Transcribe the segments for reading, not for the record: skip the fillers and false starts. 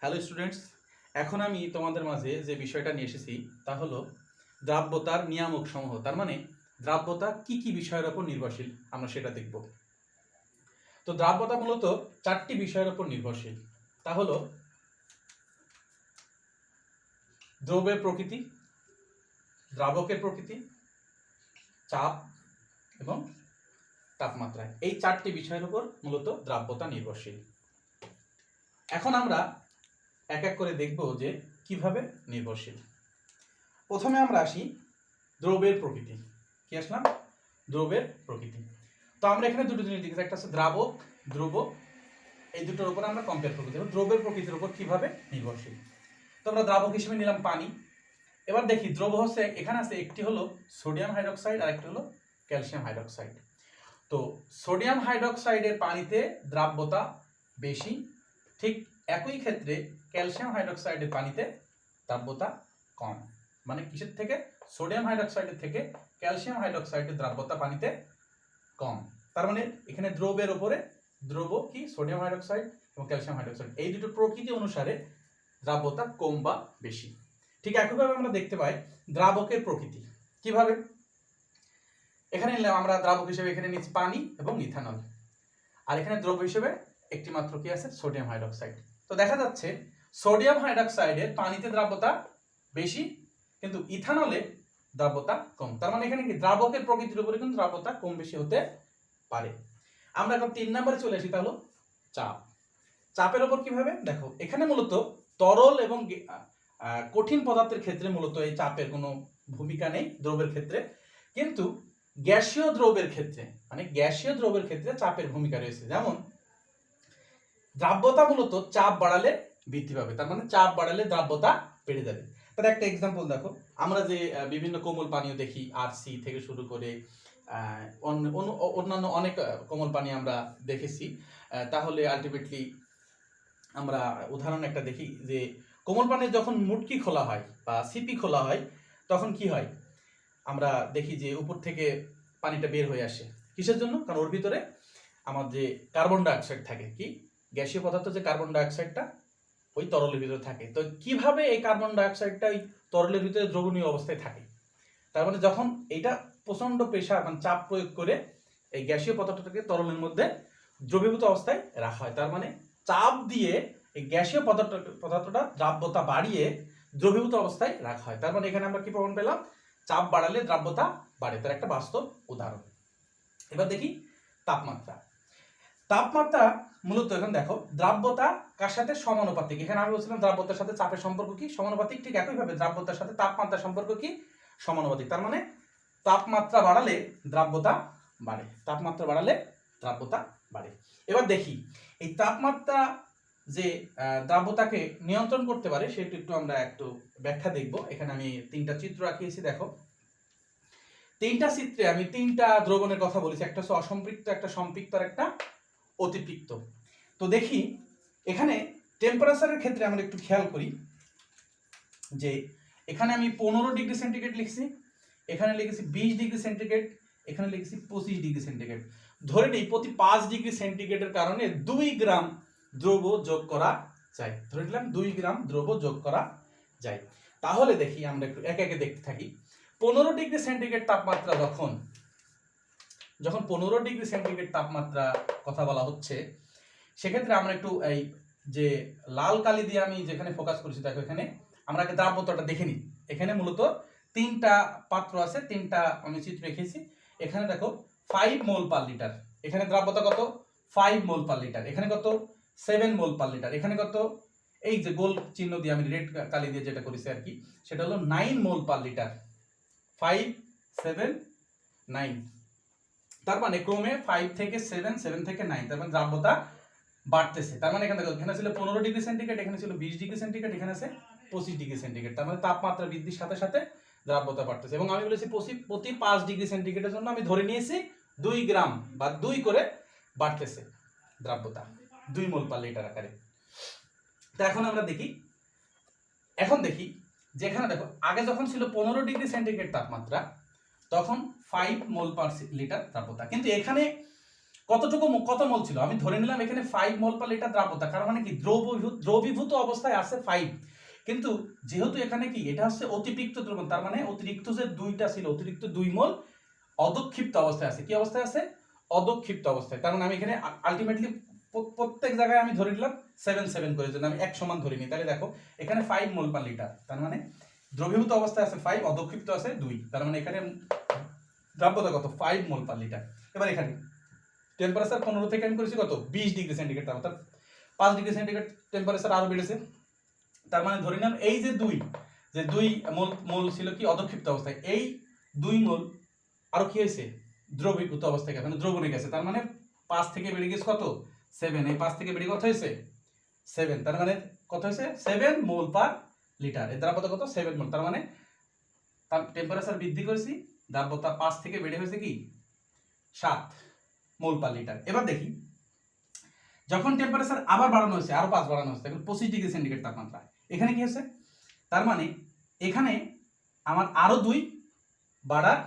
Hello students, এখন আমি তোমাদের মাঝে যে বিষয়টা নিয়ে এসেছি তা হলো দ্রাব্যতার নিয়ামক সমূহ। তার মানে দ্রাব্যতা কি কি বিষয়ের উপর নির্ভরশীল আমরা সেটা দেখব। তো দ্রাব্যতা মূলত চারটি বিষয়ের উপর নির্ভরশীল। তা হলো দ্রব্যের প্রকৃতি, দ্রাবকের প্রকৃতি, চাপ এবং তাপমাত্রা। এই চারটি বিষয়ের উপর মূলত দ্রাব্যতা নির্ভরশীল। এখন আমরা এক এক করে দেখব যে কিভাবে নির্ভরশীল। প্রথমে আমরা আসি দ্রব্যের প্রকৃতি। কি আসলাম? দ্রব্যের প্রকৃতি। তো আমরা এখানে দুটো জিনিস দেখেছি, একটা হচ্ছে দ্রাবক, দ্রব্য। এই দুটোর উপর আমরা কম্পেয়ার করবো দ্রব্যের প্রকৃতির উপর কিভাবে নির্ভরশীল। তো আমরা দ্রাবক হিসেবে নিলাম পানি। এবার দেখি দ্রব্য হচ্ছে, এখানে আছে একটি হলো সোডিয়াম হাইড্রক্সাইড আর একটি হলো ক্যালসিয়াম হাইড্রক্সাইড। তো সোডিয়াম হাইড্রক্সাইডের পানিতে দ্রাব্যতা বেশি, ঠিক একই ক্ষেত্রে ক্যালসিয়াম হাইড্রক্সাইডের পানিতে দ্রাব্যতা কম। মানে কিসের থেকে? সোডিয়াম হাইড্রক্সাইডের থেকে ক্যালসিয়াম হাইড্রক্সাইডের দ্রাব্যতা পানিতে কম। তার মানে এখানে দ্রব্যের উপরে দ্রব্য কি সোডিয়াম হাইড্রক্সাইড এবং ক্যালসিয়াম হাইড্রক্সাইড, এই দুটো প্রকৃতি অনুসারে দ্রাব্যতা কম বা বেশি। ঠিক একইভাবে আমরা দেখতে পাই দ্রাবকের প্রকৃতি। কিভাবে? এখানে নিলাম আমরা দ্রাবক হিসেবে, এখানে নিচ্ছি পানি এবং ইথানল, আর এখানে দ্রব্য হিসেবে একটি মাত্র কি আছে? Sodium hydroxide. তো দেখা যাচ্ছে সোডিয়াম হাইড্রক্সাইডের পানিতে দ্রাব্যতা বেশি, কিন্তু ইথানলে দ্রাব্যতা কম। তার মানে এখানে কি দ্রাবকের প্রকৃতির উপরে কিন্তু দ্রাব্যতা কম বেশি হতে পারে। আমরা এখন 3 নম্বরে চলে আসি, তা হলো চাপ। চাপের উপর কিভাবে? দেখো এখানে মূলত তরল এবং কঠিন পদার্থের ক্ষেত্রে মূলত এই চাপের কোনো ভূমিকা নেই দ্রব্যের ক্ষেত্রে, কিন্তু গ্যাসীয় দ্রব্যের ক্ষেত্রে, মানে গ্যাসীয় দ্রব্যের ক্ষেত্রে চাপের ভূমিকা রয়েছে। যেমন দ্রাব্যতা মূলত চাপ বাড়ালে বৃদ্ধি পাবে, তার মানে চাপ বাড়ালে দ্রাব্যতা বেড়ে যাবে। তার একটা এক্সাম্পল দেখো, আমরা যে বিভিন্ন কোমল পানীয় দেখি, আরসি থেকে শুরু করে অন্যান্য অনেক কোমল পানি আমরা দেখেছি। তাহলে আলটিমেটলি আমরা উদাহরণ একটা দেখি যে কোমল পানির যখন মুটকি খোলা হয় বা সিপি খোলা হয়, তখন কি হয়? আমরা দেখি যে উপর থেকে পানিটা বের হয়ে আসে। কিসের জন্য? কারণ ওর ভিতরে আমার যে কার্বন ডাইঅক্সাইড থাকে, কি গ্যাসীয় পদার্থ যে কার্বন ডাইঅক্সাইডটা ওই তরলের ভিতরে থাকে। তো কিভাবে এই কার্বন ডাইঅক্সাইডটা ওই তরলের ভিতরে দ্রবণীয় অবস্থায় থাকে? তার মানে যখন এটা প্রচন্ড প্রেসার মানে চাপ প্রয়োগ করে এই গ্যাসীয় পদার্থটাকে তরলের মধ্যে দ্রবীভূত অবস্থায় রাখা হয়। তার মানে চাপ দিয়ে এই গ্যাসীয় পদার্থটা দ্রাব্যতা বাড়িয়ে দ্রবীভূত অবস্থায় রাখা হয়। তার মানে এখানে আমরা কি প্রমাণ পেলাম? চাপ বাড়ালে দ্রাব্যতা বাড়ে। তার একটা বাস্তব উদাহরণ। এবার দেখি তাপমাত্রা। তাপমাত্রা মূলত এখন দেখো দ্রাব্যতা কার সাথে সমানুপাতিক। এখানে আমি বলছিলাম দ্রাব্যতার সাথে চাপের সম্পর্ক কি? সমানুপাতিক। ঠিক একইভাবে দ্রাব্যতার সাথে তাপমাত্রার সম্পর্ক কি? সমানুপাতিক। তার মানে তাপমাত্রা বাড়ালে দ্রাব্যতা বাড়ে, তাপমাত্রা বাড়ালে দ্রাব্যতা বাড়ে। এবার দেখি এই তাপমাত্রা যে দ্রাব্যতাকে নিয়ন্ত্রণ করতে পারে সেটা একটু আমরা একটু ব্যাখ্যা দেখব। এখানে আমি 3টা চিত্র আঁকিয়েছি। দেখো 3টা চিত্রে আমি 3টা দ্রবণের কথা বলেছি, একটা হচ্ছে অসম্পৃক্ত, একটা সম্পৃক্ত আর একটা অতিপৃক্ত। তো দেখি এখানে টেম্পারেচারের ক্ষেত্রে আমরা একটু খেয়াল করি যে এখানে আমি 15 ডিগ্রি সেন্টিগ্রেড লিখছি, এখানে লিখেছি 20 ডিগ্রি সেন্টিগ্রেড, এখানে লিখেছি 25 ডিগ্রি সেন্টিগ্রেড। ধরে নেই প্রতি 5 ডিগ্রি সেন্টিগ্রেডের কারণে 2 গ্রাম দ্রব্য যোগ করা যায়। ধরে নিলাম 2 গ্রাম দ্রব্য যোগ করা যায়। তাহলে দেখি আমরা একটু একে একে দেখতে থাকি। 15 ডিগ্রি সেন্টিগ্রেড তাপমাত্রা যখন 15 ডিগ্রি সেন্টিগ্রেড তাপমাত্রা কথা বলা হচ্ছে, সেক্ষেত্রে আমরা একটু এই যে লাল কালি দিয়ে আমি যেখানে ফোকাস করেছি, দেখো এখানে আমরা আগে দ্রাব্যতাটা দেখে নিই। এখানে মূলত 3টা পাত্র আছে, 3টা আমি চিত্র রেখেছি। এখানে দেখো 5 মোল পার লিটার, এখানে দ্রাব্যতা কত? 5 মোল পার লিটার। এখানে কত? 7 মোল পার লিটার। এখানে কত? এই যে গোল চিহ্ন দিয়ে আমি রেড কালি দিয়ে যেটা করেছি আর কি, সেটা হলো 9 মোল পার লিটার। 5 7 9। তার মানে ক্রমে 5 থেকে 7, 7 থেকে 9, তার মানে দ্রাব্যতা বাড়তেছে। তার মানে এখানে দেখো, এখানে ছিল 15 ডিগ্রি সেন্টিগ্রেড, এখানে ছিল 20 ডিগ্রি সেন্টিগ্রেড, এখানে আছে 25 ডিগ্রি সেন্টিগ্রেড। তার মানে তাপমাত্রা বৃদ্ধির সাথে সাথে দ্রাব্যতা বাড়তেছে। এবং আমি বলেছি প্রতি 5 ডিগ্রি সেন্টিগ্রেডের জন্য আমি ধরে নিয়েছি 2 গ্রাম বা 2 করে বাড়তেছে দ্রাব্যতা, 2 মোল পার লিটার আকারে। তো এখন আমরা দেখি, যেখানে দেখো আগে যখন ছিল 15 ডিগ্রি সেন্টিগ্রেড তাপমাত্রা, তখন 5 মোল পার লিটার দ্রাব্যতা, কিন্তু এখানে কত মোল ছিল, আমি ধরে নিলাম এখানে 5 মোল পার লিটার দ্রাব্যতা, কারণ মানে কি দ্রবীভূত অবস্থায় আছে 5, কিন্তু যেহেতু এখানে কি এটা হচ্ছে অতিরিক্ত দ্রবণ, তার মানে অতিরিক্ত যে 2টা ছিল, অতিরিক্ত 2 মোল অদক্ষিপ্ত অবস্থায় আছে। কি অবস্থায় আছে? অদক্ষিপ্ত অবস্থায়। কারণ আমি এখানে আলটিমেটলি প্রত্যেক জায়গায় আমি ধরে নিলাম 7 করে, জন্য আমি এক সমান ধরে নিই। তাহলে দেখো এখানে 5 মোল পার লিটার, তার মানে দ্রবীভূত অবস্থায় আছে 5, অদক্ষিপ্ত আছে 2, তার মানে এখানে দ্রাব্যতা কত? 5 মোল পার লিটার। এবার এখানে টেম্পারেচার 15 থেকে আমি করেছি কত? 20 ডিগ্রি সেন্টিগ্রেড, অর্থাৎ 5 ডিগ্রি সেন্টিগ্রেড টেম্পারেচার আরো বেড়েছে। তার মানে ধরে নিলাম এই যে 2 মোল ছিল কি অদক্ষিপ্ত অবস্থায়, এই 2 মোল আরো কি হয়েছে? দ্রবীভূত অবস্থায় গেছে, মানে দ্রবণে গেছে। তার মানে 5 থেকে বেড়ে গেছে কত? 7। এই 5 থেকে বেড়ে কত হয়েছে? 7। তার মানে কত হয়েছে? 7 মোল পার লিটার। এর দ্রাব্যতা কত? 7 মোল। তার মানে তার টেম্পারেচার বৃদ্ধি করেছি, দ্রাব্যতা 5 থেকে বেড়ে হয়েছে কি 7 মোল পার লিটার। এবার দেখি যখন টেম্পারেচার আবার বাড়ানো হয়েছে, আরো 5 বাড়ানো হয়েছে, এখন 25 ডিগ্রি সেন্টিগ্রেড তাপমাত্রা, এখানে কি হয়েছে? তার মানে এখানে আমার আরো 2 বাড়ার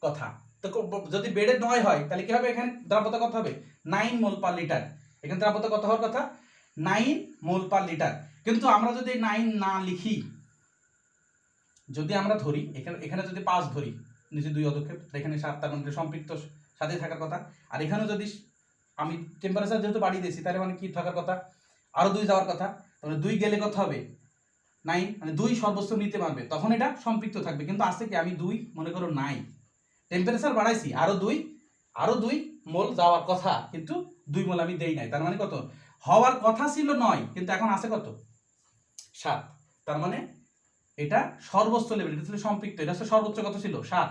কথা। তো যদি বেড়ে 9 হয় তাহলে কি হবে? এখানে দ্রাব্যতা কত হবে? 9 মোল পার লিটার। এখানে দ্রাব্যতা কত হওয়ার কথা? 9 মোল পার লিটার। কিন্তু আমরা যদি 9 না লিখি, যদি আমরা ধরি এখানে যদি 5 ধরি, নিচে 2 অদক্ষেপ, এখানে 7, তার মানে সম্পৃক্ত সাথে থাকার কথা। আর এখানেও যদি আমি টেম্পারেচার যেহেতু বাড়িয়ে দিয়েছি, তাহলে মানে কি থাকার কথা? আরো 2 যাওয়ার কথা। তাহলে 2 গেলে কত হবে? 9, মানে 2 সর্বোচ্চ নিতে পারবে, তখন এটা সম্পৃক্ত থাকবে। কিন্তু আছে কি আমি 2 মনে করো নাই, টেম্পারেচার বাড়াইছি, আরো 2 মোল যাওয়ার কথা, কিন্তু 2 মোল আমি দেই নাই। তার মানে কত হওয়ার কথা ছিল? 9, কিন্তু এখন আছে কত? 7। তার মানে এটা সর্বোচ্চ লেভেল, এটা ছিল সম্পৃক্ত, এটা হচ্ছে সর্বোচ্চ কত ছিল? 7।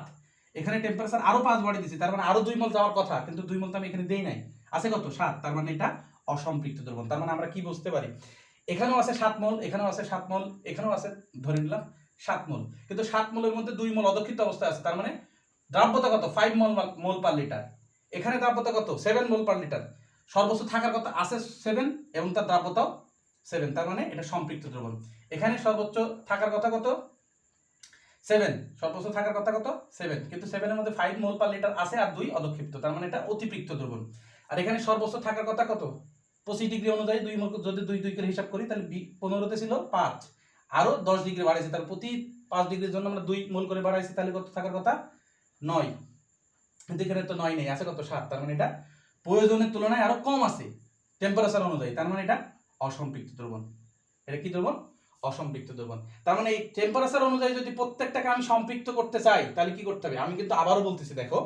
এখানে টেম্পারেচার আরো 5 বাড়িয়ে দিয়েছি, তার মানে আরো 2 মোল যাওয়ার কথা, কিন্তু 2 মোল তো আমি এখানে দেই নাই, আছে কত? 7। তার মানে এটা অসম্পৃক্ত দ্রবণ। তার মানে আমরা কি বুঝতে পারি? এখানেও আছে 7 মোল, এখানেও আছে 7 মোল, এখানেও আছে ধরে নিলাম 7 মোল, কিন্তু 7 মোলের মধ্যে 2 মোল অদক্ষিপ্ত অবস্থায় আছে। তার মানে দ্রাব্যতা কত? 5 মোল পার লিটার। এখানে দ্রাব্যতা কত? 7 মোল পার লিটার। সর্বোচ্চ থাকার কথা আছে 7, এবং তার দ্রাব্যতাও 7। তার মানে এটা সম্পৃক্ত দ্রবণ। এখানে সর্বোচ্চ থাকার কথা কত? 7। সর্বোচ্চ থাকার কথা কত? 7, কিন্তু 7 এর মধ্যে 5 মোল পার লিটার আছে আর 2 অদক্ষিপ্ত, তার মানে এটা অতিরিক্ত দ্রবণ। আর এখানে সর্বোচ্চ থাকার কথা কত? 25 ডিগ্রি অনুযায়ী 2 মোল, যদি 2 করে হিসাব করি তাহলে 15তে ছিল 5, আরো 10 ডিগ্রি বাড়াইছে, তার প্রতি 5 ডিগ্রির জন্য আমরা 2 মোল করে বাড়াইছি, তাহলে কত থাকার কথা? 9। কিন্তু এখানে তো 9 নেই, আছে কত? 7। তার মানে এটা প্রয়োজনের তুলনায় আরো কম আছে টেম্পারেচার অনুযায়ী, তার মানে এটা অসম্পৃক্ত দ্রবণ। এটা কি দ্রবণ? অসম্পৃক্ত দ্রবণ। তার মানে এই টেম্পারেচার অনুযায়ী যদি প্রত্যেকটাকে আমি সম্পৃক্ত করতে চাই, তাহলে কি করতে হবে? আমি কিন্তু আবারও বলতেছি, দেখো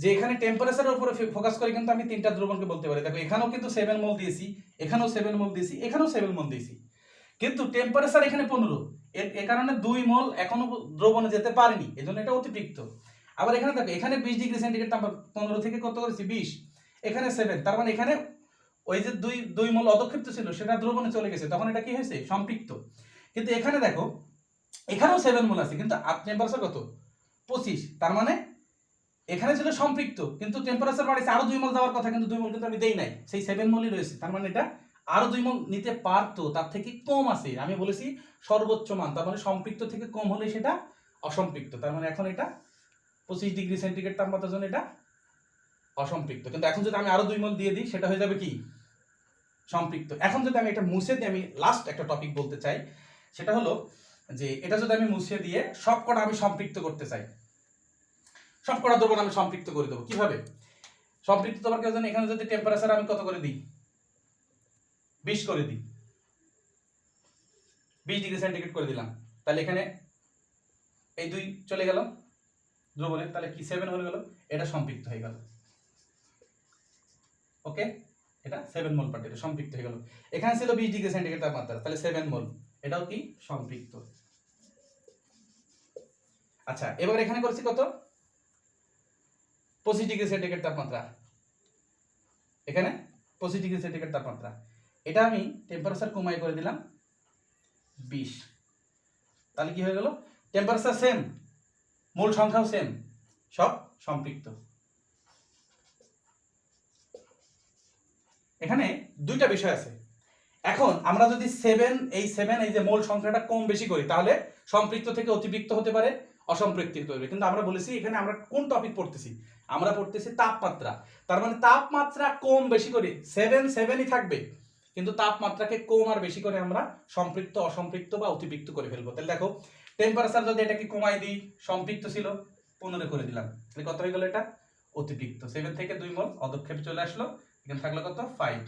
যে এখানে টেম্পারেচারের উপরে ফোকাস করে কিন্তু আমি 3টা দ্রবণকে বলতে পারি। দেখো এখানেও কিন্তু 7 মোল দিয়েছি, এখানেও 7 মোল দিয়েছি, এখানেও 7 মোল দিয়েছি, কিন্তু টেম্পারেচার এখানে 15, এর কারণে 2 মোল এখনো দ্রবণে যেতে পারেনি, এজন্য এটা অতিরিক্ত। আবার এখানে দেখো এখানে 20 ডিগ্রি সেন্টিগ্রেড তাপমাত্রা, 15 থেকে কত করেছি? 20, এখানে 7, তার মানে এখানে ওই যে 2 মোল অদক্ষিপ্ত ছিল সেটা দ্রবণে চলে গেছে, তখন এটা কি হয়েছে? সম্পৃক্ত। কিন্তু এখানে দেখো এখানেও 7 মোল আছে, কিন্তু টেম্পারেচার কত? 25, তার মানে এখানে ছিল সম্পৃক্ত, কিন্তু টেম্পারেচার বাড়িছে, আরো 2 মোল যাওয়ার কথা, কিন্তু 2 মোল কিন্তু আমি দেই নাই, সেই 7 মোলই রয়েছে। তার মানে এটা আরো 2 মোল নিতে পারতো, তার থেকে কম আছে। আমি বলেছি সর্বোচ্চ মান, তার মানে সম্পৃক্ত থেকে কম হলে সেটা অসম্পৃক্ত। তার মানে এখন এটা 25 ডিগ্রি সেন্টিগ্রেড তাপমাত্রার জন্য এটা অসম্পৃক্ত। কিন্তু এখন যদি আমি আরো 2 মোল দিয়ে দিই, সেটা হয়ে যাবে কি? সম্পৃক্ত। এখন যদি আমি এটা মুছে দিই, আমি লাস্ট একটা টপিক বলতে চাই, সেটা হলো যে এটা যদি আমি মুছে দিয়ে সবকটা আমি সম্পৃক্ত করতে চাই, সবকটা দ্রবণ আমি সম্পৃক্ত করে দেবো, কিভাবে সম্পৃক্ত দেওয়ার জন্য? এখানে যদি টেম্পারেচার আমি কত করে দিই? 20 করে দিই, 20 ডিগ্রি সেন্টিগ্রেড করে দিলাম, তাহলে এখানে এই 2 চলে গেল দ্রবণে, তাহলে কি 7 হয়ে গেল, এটা সম্পৃক্ত হয়ে গেল। ওকে, এটা 7 মোল পার্ট, এটা সম্পৃক্ত হয়ে গেল। এখানে ছিল 20 ডিগ্রি সেন্টিগ্রেড তাপমাত্রা, তাহলে 7 মোল, এটাও কি? সম্পৃক্ত। আচ্ছা, এবার এখানে করছি কত? 25 ডিগ্রি সেন্টিগ্রেড তাপমাত্রা, এখানে 25 ডিগ্রি সেন্টিগ্রেড তাপমাত্রা, এটা আমি টেম্পারেচার কমাই করে দিলাম 20, তাহলে কি হয়ে গেল? টেম্পারেচার সেম, মোল সংখ্যাও সেম, সব সম্পৃক্ত। এখানে 2টা বিষয় আছে। এখন আমরা যদি 7 এই যে মোল সংখ্যাটা কম বেশি করি, তাহলে সম্পৃক্ত থেকে অতিরিক্ত হতে পারে, অসম্পৃক্ত করবে। কিন্তু আমরা বলেছি এখানে আমরা কোন টপিক পড়তেছি, আমরা পড়তেছি তাপমাত্রা। তার মানে তাপমাত্রা কম বেশি করে 7ই থাকবে, কিন্তু তাপমাত্রাকে কম আর বেশি করে আমরা সম্পৃক্ত, অসম্পৃক্ত বা অতিপৃক্ত করে ফেলবো। তাহলে দেখো টেম্পারেচার যদি এটাকে কমাই দিই, সম্পৃক্ত ছিল 15 করে দিলাম, তাহলে কত হয়ে গেল, এটা অতিপৃক্ত। 7 থেকে 2 মোল অদক্ষেপ চলে আসলো, এখানে থাকলো কত 5।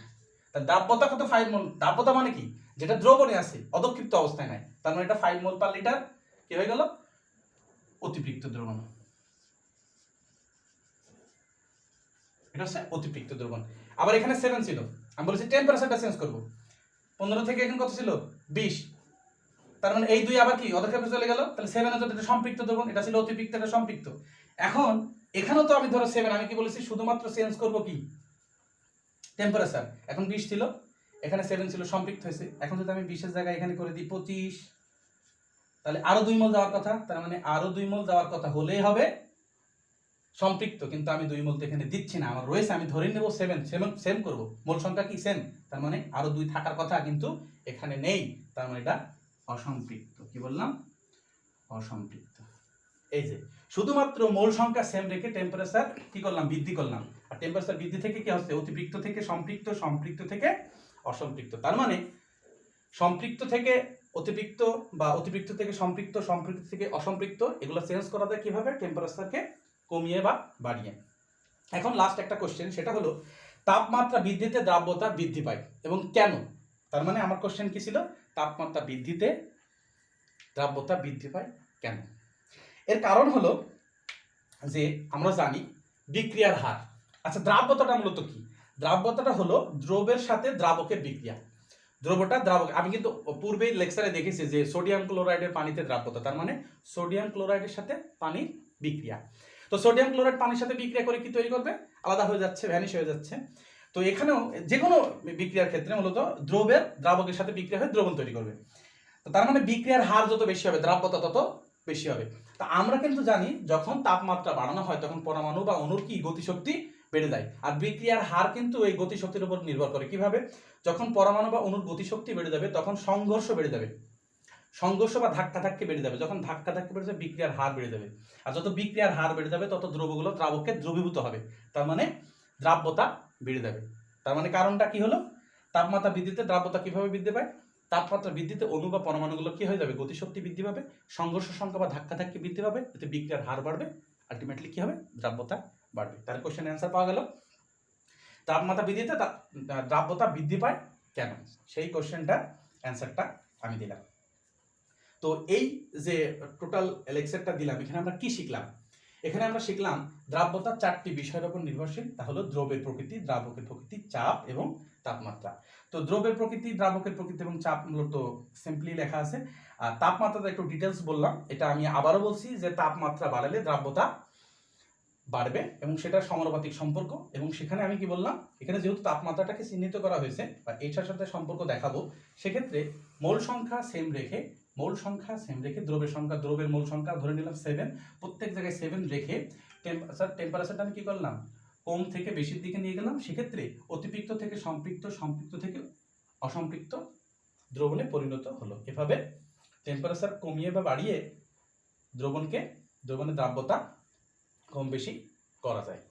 তাহলে দ্রাব্যতা কত 5 মোল। দ্রাব্যতা মানে কি, যেটা দ্রবণে আছে, অদক্ষিপ্ত অবস্থায় নাই, তার মানে এটা 5 মোল পার লিটার কি হয়ে গেল, অতিপৃক্ত দ্রবণ। এটা হচ্ছে অতিপৃক্ত দ্রবণ। আবার এখানে 7 ছিল, আমি বলেছি টেম্পারেচারটা চেঞ্জ করব, 15 থেকে এখন কত ছিল 20, তার মানে এই দুই আবার কি অদক্ষেপে চলে গেল, তাহলে 7 এর এটা সম্পৃক্ত দ্রবণ, এটা ছিল অতিপৃক্ত, এটা সম্পৃক্ত। এখন এখানেও তো আমি ধরো 7, আমি কি বলেছি শুধুমাত্র চেঞ্জ করব কি টেম্পারেচার। এখন 20 ছিল, এখানে 7 ছিল, সম্পৃক্ত হয়েছে। এখন যদি আমি 20 এর জায়গায় এখানে করে দিই 25, তাহলে আরো 2 মোল যাওয়ার কথা, তার মানে আরো 2 মোল যাওয়ার কথা হলেই হবে সম্পৃক্ত, কিন্তু আমি 2 মোল তো এখানে দিচ্ছি না, আমার রয়েছে, আমি ধরে নেব 7, সেম করব, মোল সংখ্যা কি সেম, তার মানে আরো 2 থাকার কথা কিন্তু এখানে নেই, তার মানে এটা অসম্পৃক্ত। কি বললাম, অসম্পৃক্ত। এই যে শুধুমাত্র মোল সংখ্যা সেম রেখে টেম্পারেচার কি করলাম, বৃদ্ধি করলাম, আর টেম্পারেচার বৃদ্ধি থেকে কি হচ্ছে, অতিপৃক্ত থেকে সম্পৃক্ত, সম্পৃক্ত থেকে অসম্পৃক্ত। তার মানে সম্পৃক্ত থেকে অতিপৃক্ত বা অতিপৃক্ত থেকে সম্পৃক্ত, সম্পৃক্ত থেকে অসম্পৃক্ত, এগুলো চেঞ্জ করা যায় কিভাবে, টেম্পারেচারকে কমিয়ে বা বাড়িয়ে। এখন লাস্ট একটা কোশ্চেন, সেটা হলো তাপমাত্রা বৃদ্ধিতে দ্রাব্যতা বৃদ্ধি পায় এবং কেন। তার মানে আমার কোশ্চেন কি ছিল, তাপমাত্রা বৃদ্ধিতে দ্রাব্যতা বৃদ্ধি পায় কেন। এর কারণ হলো যে আমরা জানি বিক্রিয়ার হার। আচ্ছা, দ্রাব্যতাটা মূলত কি, দ্রাব্যতাটা হলো দ্রবের সাথে দ্রাবকের বিক্রিয়া। দ্রবটা দ্রাবক, আমি কিন্তু পূর্বেই লেকচারে দেখেছি যে সোডিয়াম ক্লোরাইডের পানিতে দ্রাব্যতা, তার মানে সোডিয়াম ক্লোরাইডের সাথে পানির বিক্রিয়া। তো সোডিয়াম ক্লোরাইড পানির সাথে বিক্রিয়া করে কি তৈরি করবে, আলাদা হয়ে যাচ্ছে, ভ্যানিশ হয়ে যাচ্ছে। তো এখানেও যে কোনো বিক্রিয়ার ক্ষেত্রে মূলত দ্রবের দ্রাবকের সাথে বিক্রিয়া হয়ে দ্রবণ তৈরি করবে। তো তার মানে বিক্রিয়ার হার যত বেশি হবে, দ্রাব্যতা তত বেশি হবে। তা আমরা কিন্তু জানি যখন তাপমাত্রা বাড়ানো হয় তখন পরমাণু বা অণুর কি গতিশক্তি বেড়ে যায়, আর বিক্রিয়ার হার কিন্তু এই গতিশক্তির উপর নির্ভর করে। কিভাবে, যখন পরমাণু বা অণুর গতিশক্তি বেড়ে যাবে তখন সংঘর্ষ বেড়ে যাবে, সংঘর্ষ বা ধাক্কাধাক্কি বেড়ে যাবে। যখন ধাক্কাধাক্কি বেড়ে যাবে বিক্রিয়ার হার বেড়ে যাবে, আর যত বিক্রিয়ার হার বেড়ে যাবে তত দ্রবগুলো দ্রাবকে দ্রবীভূত হবে, তার মানে দ্রাব্যতা বেড়ে যাবে। তার মানে কারণটা কি হলো, তাপমাত্রা বৃদ্ধিতে দ্রাব্যতা কিভাবে বৃদ্ধি পায়, তাপমাত্রা বৃদ্ধিতে অণু বা পরমাণুগুলো কি হয়ে যাবে, গতিশক্তি বৃদ্ধি পাবে, সংঘর্ষ সংখ্যা বা ধাক্কাধাক্কি বৃদ্ধি পাবে, এতে বিক্রিয়ার হার বাড়বে, আলটিমেটলি কি হবে, দ্রাব্যতা বাড়বে। তার কোশ্চেন অ্যান্সার পাওয়া গেল, তাপমাত্রা বৃদ্ধিতে দ্রাব্যতা বৃদ্ধি পায় কেন, সেই কোশ্চেনটা অ্যান্সারটা আমি দিলাম। তো এই যে টোটাল লেকচারটা দিলাম, এখানে আমরা কি শিখলাম, এখানে আমরা শিখলাম দ্রাব্যতা 4টি বিষয়ের উপর নির্ভরশীল। তা হলো দ্রবের প্রকৃতি, দ্রাবকের প্রকৃতি, চাপ এবং তাপমাত্রা। তো দ্রবের প্রকৃতি, দ্রাবকের প্রকৃতি এবং চাপ মূলত সিম্পলি লেখা আছে। আর তাপমাত্রাটা একটু ডিটেলস বললাম, এটা আমি আবারও বলছি যে তাপমাত্রা বাড়ালে দ্রাব্যতা বাড়বে এবং সেটা সমানুপাতিক সম্পর্ক। এবং সেখানে আমি কি বললাম, এখানে যেহেতু তাপমাত্রাটাকে চিহ্নিত করা হয়েছে বা এটার সাথে সম্পর্ক দেখাবো, সেক্ষেত্রে মোল সংখ্যা সেম রেখে, মোল সংখ্যা সেম রেখে দ্রবের সংখ্যা, দ্রবের মোল সংখ্যা ধরে নিলাম 7, প্রত্যেক জায়গায় 7 রেখে টেম্পারেচারটা আমি কি করলাম, কম থেকে বেশির দিকে নিয়ে গেলাম। সেক্ষেত্রে অতিপৃক্ত থেকে সম্পৃক্ত, সম্পৃক্ত থেকে অসম্পৃক্ত দ্রবণে পরিণত হলো। এভাবে টেম্পারেচার কমিয়ে বা বাড়িয়ে দ্রবণের দ্রাব্যতা কম বেশি করা যায়।